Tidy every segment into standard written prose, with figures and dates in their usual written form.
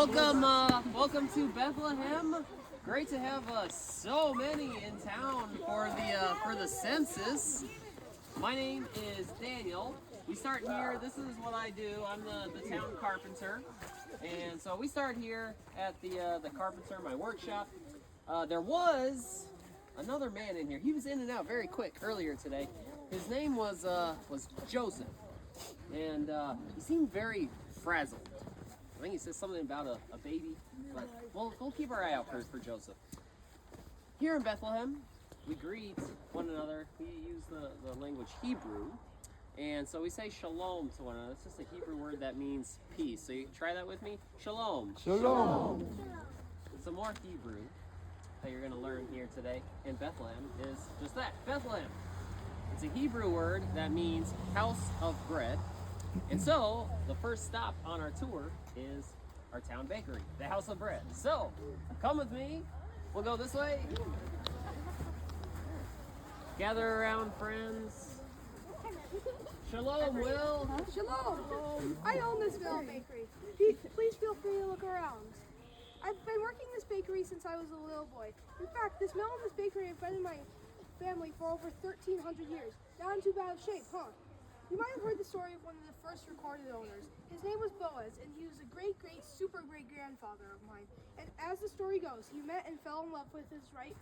Welcome to Bethlehem. Great to have so many in town for the census. My name is Daniel. We start here. This is what I do. I'm the town carpenter, and so we start here at the carpenter, my workshop. There was another man in here. He was in and out very quick earlier today. His name was Joseph, and he seemed very frazzled. I think he says something about a baby, but we'll keep our eye out for Joseph. Here in Bethlehem, we greet one another. We use the language Hebrew, and so we say shalom to one another. It's just a Hebrew word that means peace. So you try that with me. Shalom. Shalom. Some more Hebrew that you're going to learn here today in Bethlehem is just that, Bethlehem. It's a Hebrew word that means house of bread. And so, the first stop on our tour is our town bakery, the House of Bread. So, come with me. We'll go this way. Gather around, friends. Shalom, Will. Shalom. I own this bakery. Please feel free to look around. I've been working this bakery since I was a little boy. In fact, this mill and this bakery have been in my family for over 1,300 years. Not in too bad of shape, huh? You might have heard the story of one of the first recorded owners. His name was Boaz, and he was a super great grandfather of mine. And as the story goes, he met and fell in love with his wife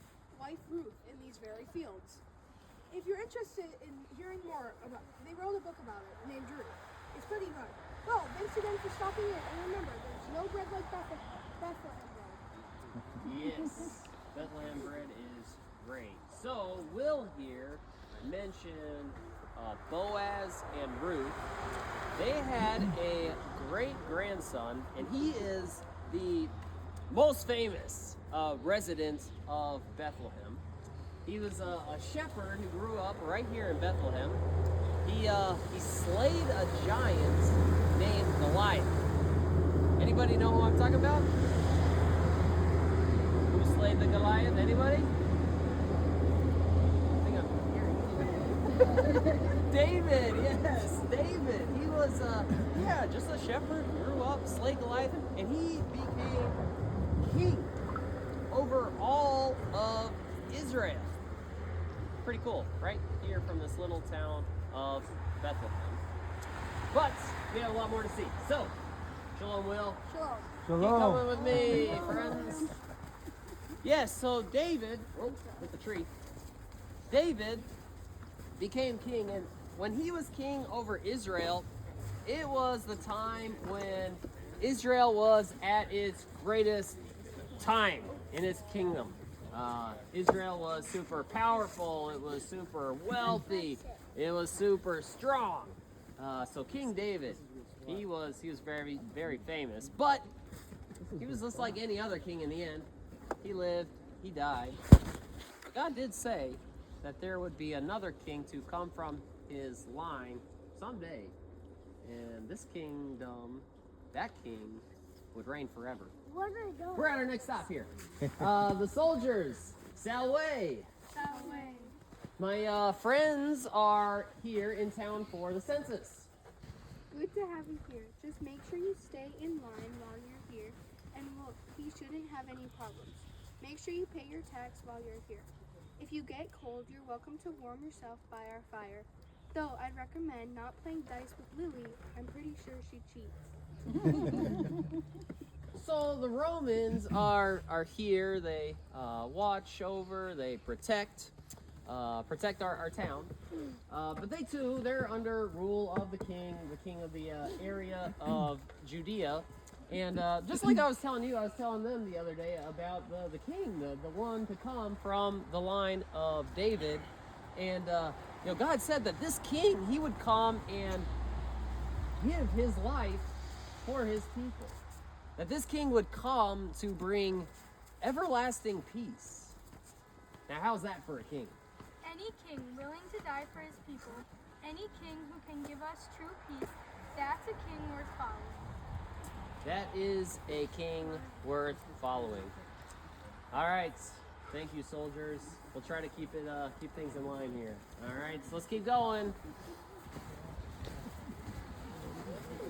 Ruth in these very fields. If you're interested in hearing more about it, they wrote a book about it named Ruth. It's pretty good. Well, thanks again for stopping in, and remember, there's no bread like Bethlehem bread. Yes, Bethlehem bread is great. So, Will here mentioned Boaz and Ruth. They had a great grandson, and he is the most famous resident of Bethlehem. He was a shepherd who grew up right here in Bethlehem. He slayed a giant named Goliath. Anybody know who I'm talking about? Who slayed the Goliath? Anybody? David, yes, David. He was, just a shepherd, grew up, slayed Goliath, and he became king over all of Israel. Pretty cool, right? Here from this little town of Bethlehem. But we have a lot more to see. So, shalom, Will. Shalom. Keep coming with me, friends. Yes, so David, with the tree, David became king, and when he was king over Israel, it was the time when Israel was at its greatest time in its kingdom. Israel was super powerful, it was super wealthy, it was super strong. So King David, he was very, very famous, but he was just like any other king in the end. He lived, he died. But God did say that there would be another king to come from his line someday, and this kingdom, that king, would reign forever. Where did it go? We're at our next stop here. The soldiers, Salway. My friends are here in town for the census. Good to have you here. Just make sure you stay in line while you're here, and we shouldn't have any problems. Make sure you pay your tax while you're here. If you get cold, you're welcome to warm yourself by our fire. Though I'd recommend not playing dice with Lily. I'm pretty sure she cheats. So the Romans are here. They watch over, they protect our town. But they too, they're under rule of the king of the area of Judea. And just like I was telling you, I was telling them the other day about the king, the one to come from the line of David. And God said that this king, he would come and give his life for his people. That this king would come to bring everlasting peace. Now, how's that for a king? Any king willing to die for his people, any king who can give us true peace, that's a king worth following. That is a king worth following. All right, thank you, soldiers. We'll try to keep things in line here. All right, so let's keep going.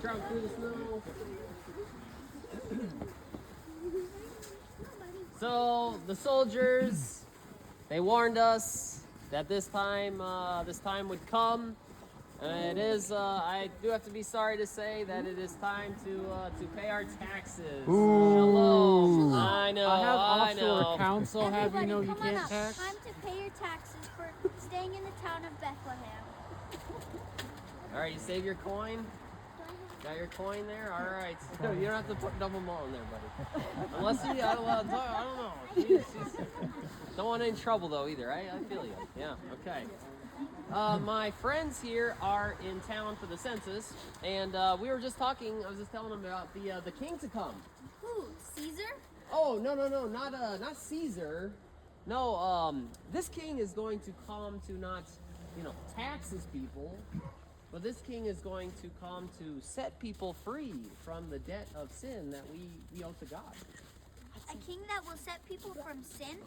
Travel through the snow. So the soldiers, they warned us that this time would come. It is. I do have to be sorry to say that it is time to pay our taxes. Shalom. I know. I have I offshore know. counsel have you know you come on can't up. tax. Time to pay your taxes for staying in the town of Bethlehem. All right, you save your coin. Got your coin there? All right. You don't have to put double them all in there, buddy. Unless you, I don't know. Don't want any trouble though either. I feel you. Yeah. Okay. My friends here are in town for the census, and we were just talking. I was just telling them about the king to come. Who? Caesar? Oh no, not Caesar. No, this king is going to come to not, tax his people, but this king is going to come to set people free from the debt of sin that we owe to God. A king that will set people from sin?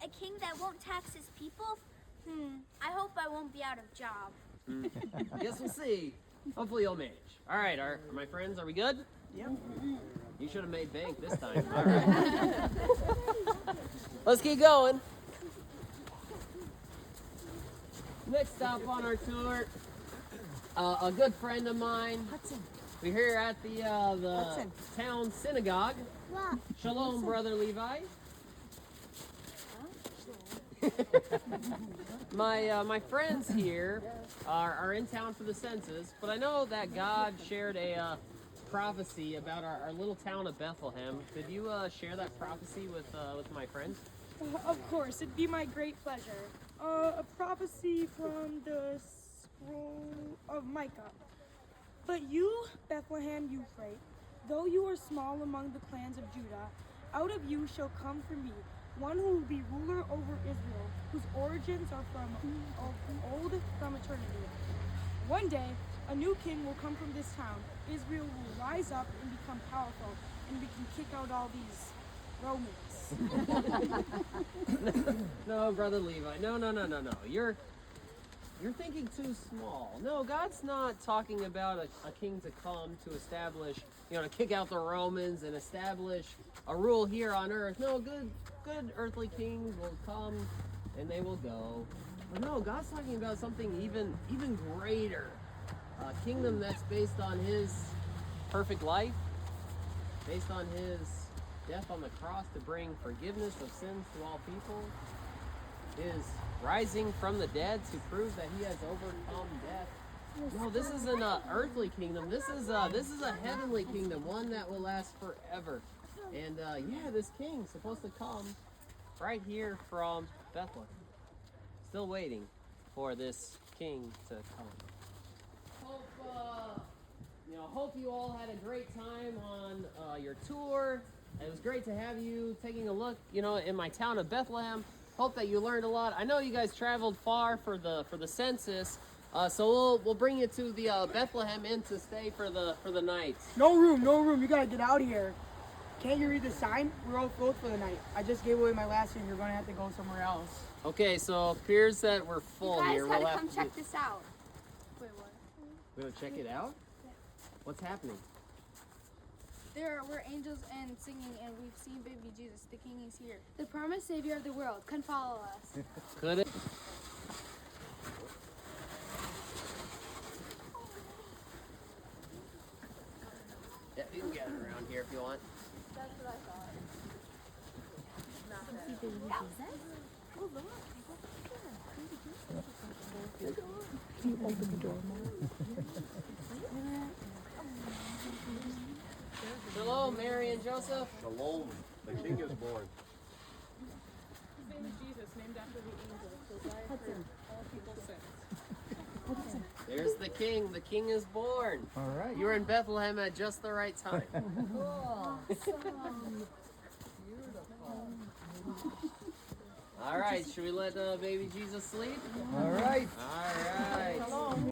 A king that won't tax his people? I hope I won't be out of job. Guess we'll see. Hopefully you'll manage. All right, my friends, are we good? Yep. You should have made bank this time. All right. Let's keep going. Next stop on our tour, a good friend of mine. We're here at the town synagogue. Shalom, Brother Levi. My friends here are in town for the census, but I know that God shared a prophecy about our little town of Bethlehem. Could you share that prophecy with my friends? Of course, it'd be my great pleasure. A prophecy from the scroll of Micah. But you, Bethlehem Euphrates, though you are small among the clans of Judah, out of you shall come for me one who will be ruler over Israel, whose origins are from eternity. One day, a new king will come from this town. Israel will rise up and become powerful, and we can kick out all these Romans. No, Brother Levi. No. You're thinking too small. No, God's not talking about a king to come to establish, to kick out the Romans and establish a rule here on earth. No, good earthly kings will come and they will go. But no, God's talking about something even greater. A kingdom that's based on his perfect life, based on his death on the cross to bring forgiveness of sins to all people, is rising from the dead to prove that he has overcome death. No, this isn't an earthly kingdom. This is a heavenly kingdom, one that will last forever. And this king's supposed to come right here from Bethlehem. Still waiting for this king to come. Hope you all had a great time on your tour. It was great to have you taking a look, in my town of Bethlehem. Hope that you learned a lot. I know you guys traveled far for the census, so we'll bring you to the Bethlehem Inn to stay for the night. No room. You gotta get out of here. Can't you read the sign? We're all full for the night. I just gave away my last year. You're gonna have to go somewhere else. Okay, so it appears that we're full You guys here. gotta We'll have come to check this out. Wait, what? We gonna check it out? What's happening? We're angels and singing, and we've seen baby Jesus. The King is here. The promised Savior of the world. Come follow us. Could it? Yeah, you can gather around here if you want. That's what I thought. Shalom, Mary and Joseph. Shalom, the king is born. His name is Jesus, named after the angel, so die for all people's sins. There's the king. The king is born. All right. You were in Bethlehem at just the right time. All right, should we let baby Jesus sleep? All right. All right.